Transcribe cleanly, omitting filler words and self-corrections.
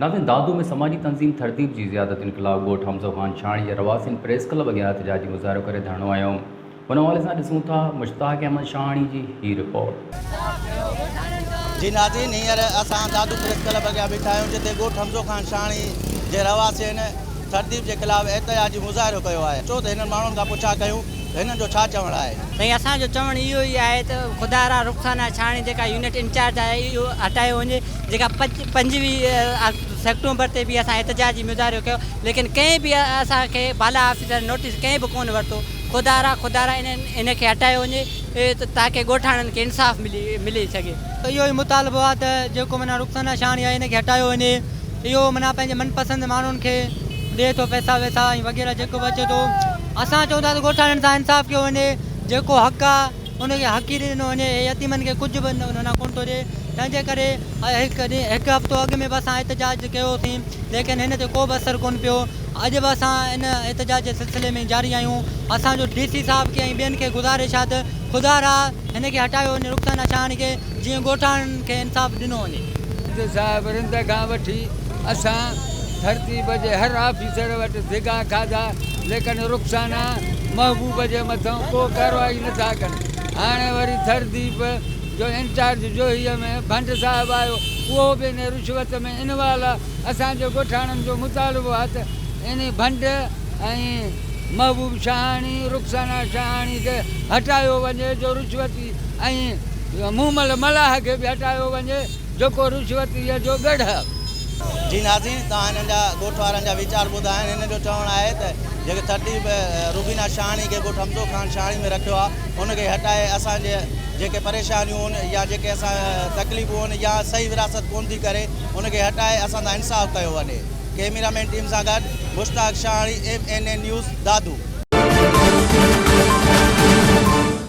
नाज़रीन, दादू में समाजी तंज़ीम तरतीब की ज़ियादत इनकलाब ॻोठ हमज़ो ख़ान छाणी जे रवासिन प्रेस क्लब अॻियां एहतजाजी मुज़ाहिरो करे धरणो आयो। हुन हवाले सां ॾिसूं था मुश्ताक अहमद शाहाणी जी ही रिपोर्ट। जी नाज़रीन, हींअर असां दादू प्रेस क्लब अॻियां बीठा आहियूं जिते ॻोठ हमज़ो ख़ान शाहाणी जे रवासी तरतीब के खिलाफ़ एहतजाजी मुज़ाहिरो कयो आहे। छो त हिननि माण्हुनि खां पुछा कयूं हिननि जो छा चवणु आहे। भई असांजो चवणु इहो ई आहे त ख़ुदारा रुख़साना छाणी जेका यूनिट इंचार्ज आहे इहो हटायो वञे। जेका 25 सेक्टूबर ते बि असां एहतजाजी मुज़ाहिरो कयो, लेकिन कंहिं बि असांखे बाला ऑफिसर नोटिस कंहिं बि कोन वरितो। ख़ुदारा इनखे हटायो वञे ताकि ॻोठाणनि खे इंसाफ़ मिली सघे। इहो ई मुतालबो आहे त जेको माना रुख़साना छाणी आहे इनखे हटायो वञे। इहो माना पंहिंजे मनपसंदि माण्हुनि खे ॾिए थो पैसा वैसा ऐं वग़ैरह जेको बचे थो। असां चवंदा त ॻोठाणनि सां इंसाफ़ कयो वञे, जेको हक़ आहे उनखे हक़ ई ॾिनो वञे। यतीमनि खे कुझु बि कोन थो ॾिए। तंहिंजे करे हिकु हफ़्तो अॻु में बि असां एहतजाज कयोसीं, लेकिन हिन ते को बि असरु कोन पियो। अॼु बि असां इन एहतजाज जे सिलसिले में जारी आहियूं। असांजो DC साहब खे ऐं ॿियनि खे गुज़ारिश आहे त ख़ुदारा हिनखे हटायो वञे रुख़साना छाणी खे, जीअं ॻोठाणनि खे इंसाफ़ ॾिनो वञे। साहिब रिंद खां वठी असां तरतीब जे हर ऑफिसर वटि धिगा खाधा, लेकिन रुख़साना महबूब जे मथां को कार्रवाई नथा कनि। हाणे वरी तरतीब जो इंचार्ज जोहीअ में भंड साहिबु आयो, उहो बि इन रिश्वत में इनवॉल्व आहे। असांजो ॻोठाणनि जो मुतालबो आहे त इन भंड ऐं महबूब शाहाणी रुख़साना शाहाणी खे हटायो वञे, जो रिश्वती ऐं मूमल मलाह खे बि हटायो वञे, जेको रिश्वतीअ जो गढ़। जी नाज़रीन, तव्हां हिननि जा ॻोठ वारनि जा वीचार ॿुधा आहिनि। हिन जो चवणु आहे त जेके तरतीब रुबीना शाहाणी खे ॻोठ हमज़ो ख़ान शाहाणी में रखियो आहे उनखे हटाए असांजे जेके परेशानियूं आहिनि या जेके असां तकलीफ़ूं आहिनि या सही विरासत कोन थी करे उनखे हटाए असां सां इंसाफ़ कयो वञे। कैमरामैन टीम सां गॾु मुश्ताक शाहाणी, MNN न्यूज़ दादू।